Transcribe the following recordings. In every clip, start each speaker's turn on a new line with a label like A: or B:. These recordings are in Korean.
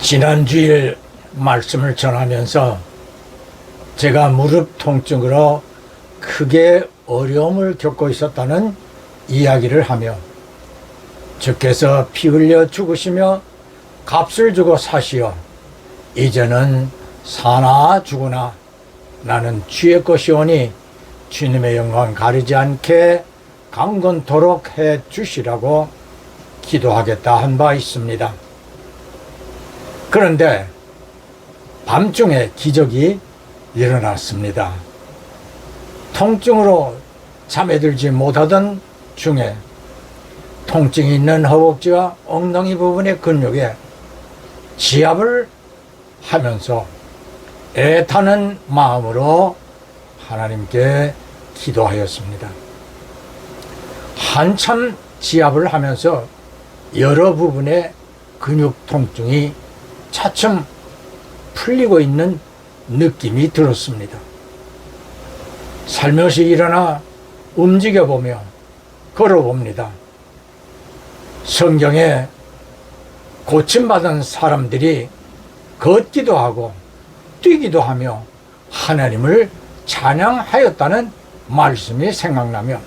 A: 지난 주일 말씀을 전하면서 제가 무릎 통증으로 크게 어려움을 겪고 있었다는 이야기를 하며 주께서 피 흘려 죽으시며 값을 주고 사시어 이제는 사나 죽으나 나는 주의 것이오니 주님의 영광 가리지 않게 강건토록 해 주시라고 기도하겠다 한 바 있습니다. 그런데 밤중에 기적이 일어났습니다. 통증으로 잠에 들지 못하던 중에 통증이 있는 허벅지와 엉덩이 부분의 근육에 지압을 하면서 애타는 마음으로 하나님께 기도하였습니다. 한참 지압을 하면서 여러 부분의 근육 통증이 차츰 풀리고 있는 느낌이 들었습니다. 살며시 일어나 움직여보며 걸어봅니다. 성경에 고침받은 사람들이 걷기도 하고 뛰기도 하며 하나님을 찬양하였다는 말씀이 생각나며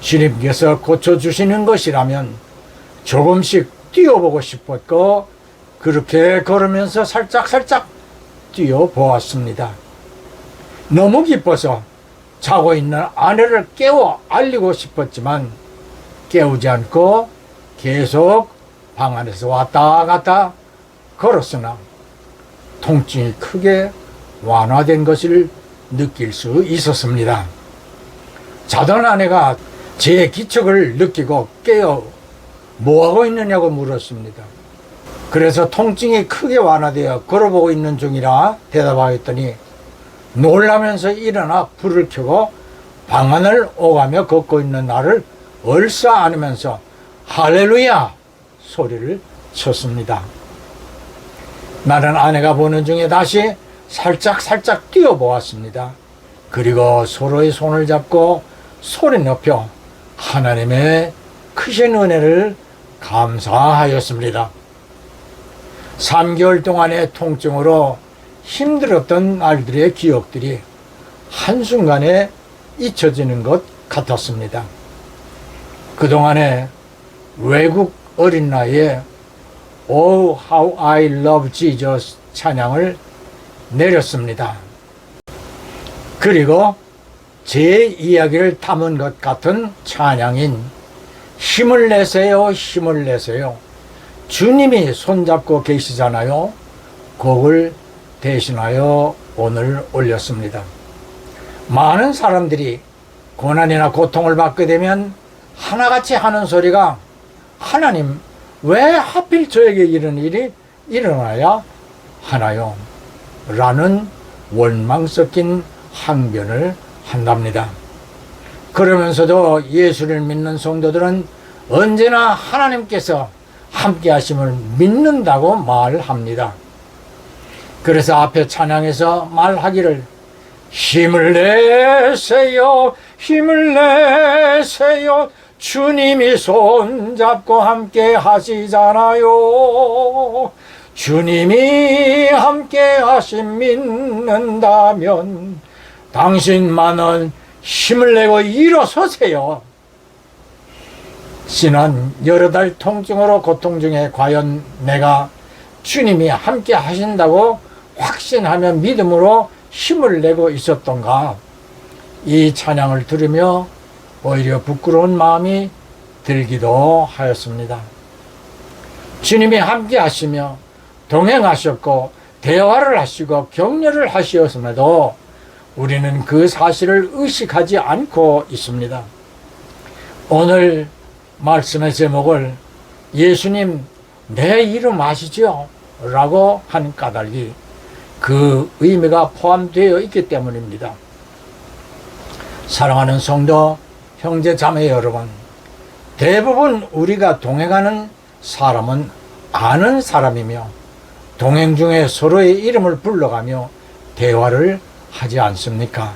A: 주님께서 고쳐주시는 것이라면 조금씩 뛰어보고 싶었고 그렇게 걸으면서 살짝 뛰어보았습니다. 너무 기뻐서 자고 있는 아내를 깨워 알리고 싶었지만 깨우지 않고 계속 방 안에서 왔다 갔다 걸었으나 통증이 크게 완화된 것을 느낄 수 있었습니다. 자던 아내가 제 기척을 느끼고 깨어 뭐하고 있느냐고 물었습니다. 그래서 통증이 크게 완화되어 걸어보고 있는 중이라 대답하였더니 놀라면서 일어나 불을 켜고 방 안을 오가며 걷고 있는 나를 얼싸 안으면서 할렐루야 소리를 쳤습니다. 나는 아내가 보는 중에 다시 살짝 뛰어보았습니다. 그리고 서로의 손을 잡고 소리 높여 하나님의 크신 은혜를 감사하였습니다. 3개월 동안의 통증으로 힘들었던 날들의 기억들이 한순간에 잊혀지는 것 같았습니다. 그동안에 외국 어린 나이에 Oh, how I love Jesus 찬양을 내렸습니다. 그리고 제 이야기를 담은 것 같은 찬양인 힘을 내세요, 힘을 내세요. 주님이 손잡고 계시잖아요. 곡을 대신하여 오늘 올렸습니다. 많은 사람들이 고난이나 고통을 받게 되면 하나같이 하는 소리가 하나님 왜 하필 저에게 이런 일이 일어나야 하나요? 라는 원망 섞인 항변을 한답니다. 그러면서도 예수를 믿는 성도들은 언제나 하나님께서 함께 하심을 믿는다고 말합니다. 그래서 앞에 찬양에서 말하기를 힘을 내세요, 힘을 내세요. 주님이 손잡고 함께 하시잖아요. 주님이 함께 하심 믿는다면 당신만은 힘을 내고 일어서세요. 지난 여러 달 통증으로 고통 중에 과연 내가 주님이 함께 하신다고 확신하며 믿음으로 힘을 내고 있었던가? 이 찬양을 들으며 오히려 부끄러운 마음이 들기도 하였습니다. 주님이 함께 하시며 동행하셨고 대화를 하시고 격려를 하시었음에도 우리는 그 사실을 의식하지 않고 있습니다. 오늘 말씀의 제목을 예수님 내 이름 아시죠? 라고 한 까닭이 그 의미가 포함되어 있기 때문입니다. 사랑하는 성도, 형제, 자매 여러분, 대부분 우리가 동행하는 사람은 아는 사람이며 동행 중에 서로의 이름을 불러가며 대화를 하지 않습니까?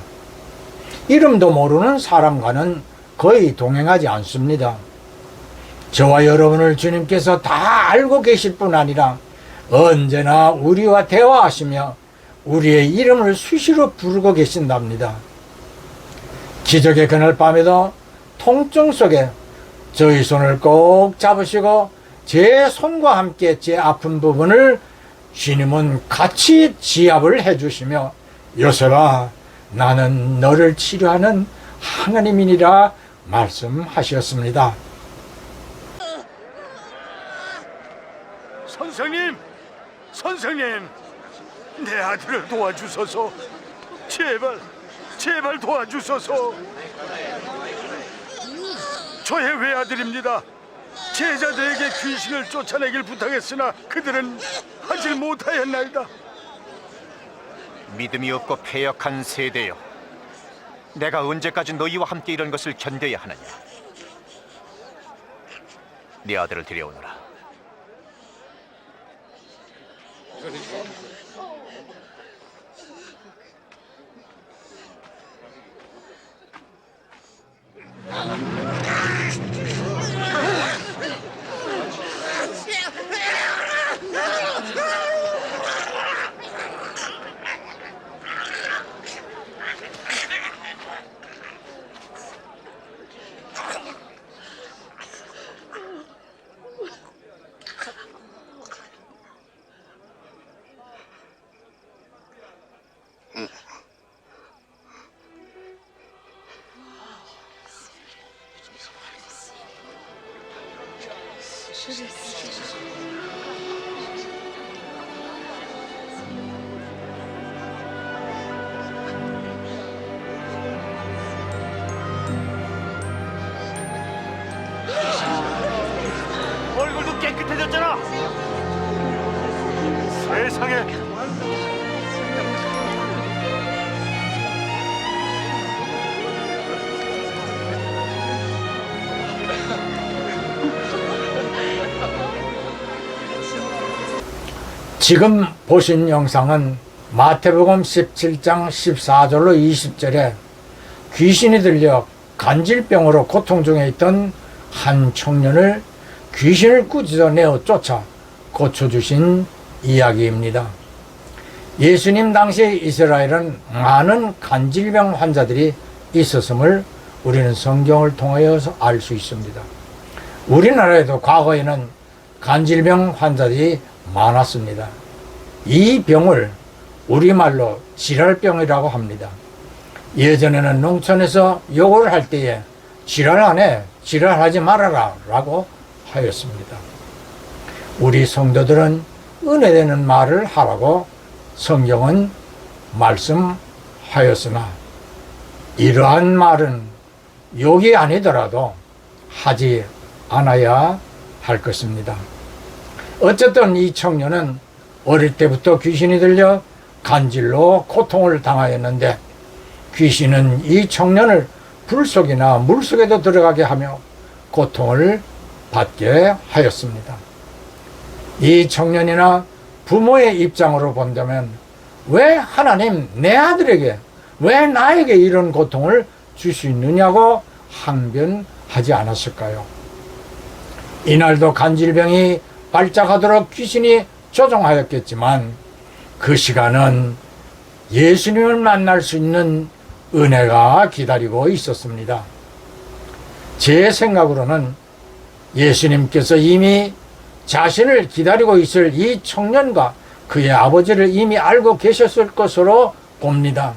A: 이름도 모르는 사람과는 거의 동행하지 않습니다. 저와 여러분을 주님께서 다 알고 계실 뿐 아니라 언제나 우리와 대화하시며 우리의 이름을 수시로 부르고 계신답니다. 기적의 그날 밤에도 통증 속에 저희 손을 꼭 잡으시고 제 손과 함께 제 아픈 부분을 주님은 같이 지압을 해주시며 요셉아 나는 너를 치료하는 하나님이니라 말씀하셨습니다.
B: 선생님, 내 아들을 도와주소서. 제발 도와주소서. 저의 외아들입니다. 제자들에게 귀신을 쫓아내길 부탁했으나 그들은 하질 못하였나이다.
C: 믿음이 없고 패역한 세대여, 내가 언제까지 너희와 함께 이런 것을 견뎌야 하느냐. 네 아들을 데려오너라.
B: 얼굴도 깨끗해졌잖아. 세상에.
A: 지금 보신 영상은 마태복음 17장 14절로 20절에 귀신이 들려 간질병으로 고통 중에 있던 한 청년을 귀신을 꾸짖어 내어 쫓아 고쳐주신 이야기입니다. 예수님 당시 이스라엘은 많은 간질병 환자들이 있었음을 우리는 성경을 통하여서 알 수 있습니다. 우리나라에도 과거에는 간질병 환자들이 많았습니다. 이 병을 우리말로 지랄병이라고 합니다. 예전에는 농촌에서 욕을 할 때에 지랄하네, 지랄하지 말아라 라고 하였습니다. 우리 성도들은 은혜되는 말을 하라고 성경은 말씀하였으나 이러한 말은 욕이 아니더라도 하지 않아야 할 것입니다. 어쨌든 이 청년은 어릴 때부터 귀신이 들려 간질로 고통을 당하였는데 귀신은 이 청년을 불속이나 물속에도 들어가게 하며 고통을 받게 하였습니다. 이 청년이나 부모의 입장으로 본다면 왜 하나님 내 아들에게 왜 나에게 이런 고통을 줄 수 있느냐고 항변하지 않았을까요? 이날도 간질병이 발작하도록 귀신이 조종하였겠지만 그 시간은 예수님을 만날 수 있는 은혜가 기다리고 있었습니다. 제 생각으로는 예수님께서 이미 자신을 기다리고 있을 이 청년과 그의 아버지를 이미 알고 계셨을 것으로 봅니다.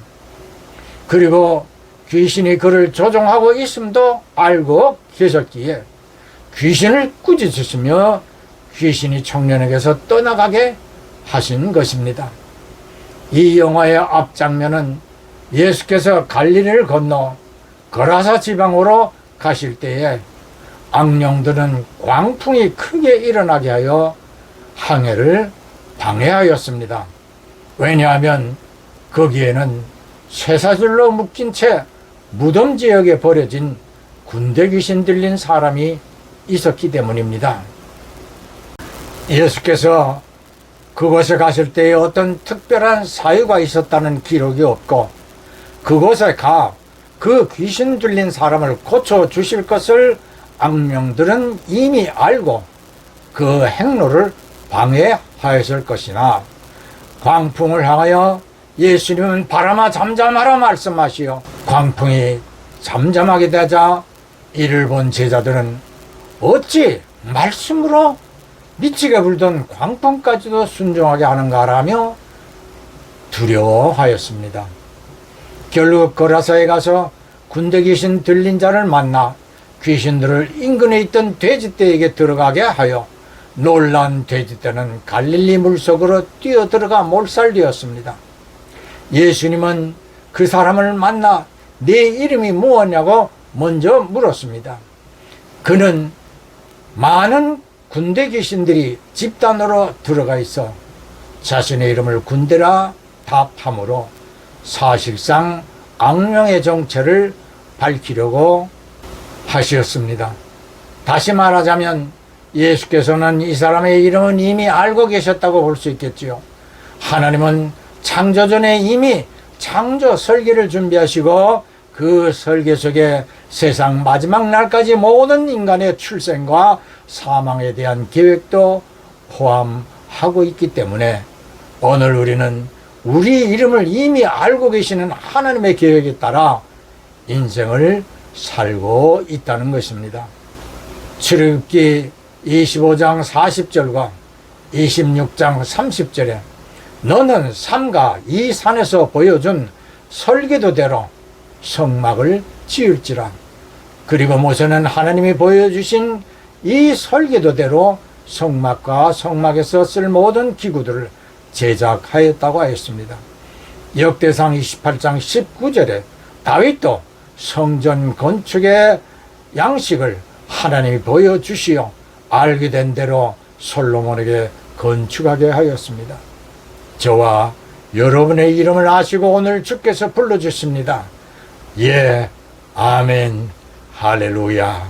A: 그리고 귀신이 그를 조종하고 있음도 알고 계셨기에 귀신을 꾸짖으시며 귀신이 청년에게서 떠나가게 하신 것입니다. 이 영화의 앞장면은 예수께서 갈릴리를 건너 거라사 지방으로 가실 때에 악령들은 광풍이 크게 일어나게 하여 항해를 방해하였습니다. 왜냐하면 거기에는 쇠사슬로 묶인 채 무덤 지역에 버려진 군대 귀신 들린 사람이 있었기 때문입니다. 예수께서 그곳에 가실 때에 어떤 특별한 사유가 있었다는 기록이 없고 그곳에 가 그 귀신 들린 사람을 고쳐주실 것을 악령들은 이미 알고 그 행로를 방해하였을 것이나 광풍을 향하여 예수님은 바람아 잠잠하라 말씀하시어 광풍이 잠잠하게 되자 이를 본 제자들은 어찌 말씀으로 미치게 불던 광풍까지도 순종하게 하는가라며 두려워하였습니다. 결국 거라사에 가서 군대 귀신 들린 자를 만나 귀신들을 인근에 있던 돼지떼에게 들어가게 하여 놀란 돼지떼는 갈릴리 물속으로 뛰어들어가 몰살되었습니다. 예수님은 그 사람을 만나 네 이름이 무엇냐고 먼저 물었습니다. 그는 많은 군대 귀신들이 집단으로 들어가 있어 자신의 이름을 군대라 답함으로 사실상 악령의 정체를 밝히려고 하셨습니다. 다시 말하자면 예수께서는 이 사람의 이름은 이미 알고 계셨다고 볼 수 있겠지요. 하나님은 창조전에 이미 창조 설계를 준비하시고 그 설계 속에 세상 마지막 날까지 모든 인간의 출생과 사망에 대한 계획도 포함하고 있기 때문에 오늘 우리는 우리 이름을 이미 알고 계시는 하나님의 계획에 따라 인생을 살고 있다는 것입니다. 출애굽기 25장 40절과 26장 30절에 너는 삼가 이 산에서 보여준 설계도대로 성막을 지을지라. 그리고 모세는 하나님이 보여주신 이 설계도대로 성막과 성막에서 쓸 모든 기구들을 제작하였다고 하였습니다. 역대상 28장 19절에 다윗도 성전 건축의 양식을 하나님이 보여주시어 알게 된 대로 솔로몬에게 건축하게 하였습니다. 저와 여러분의 이름을 아시고 오늘 주께서 불러주십니다. 예, 아멘, 할렐루야.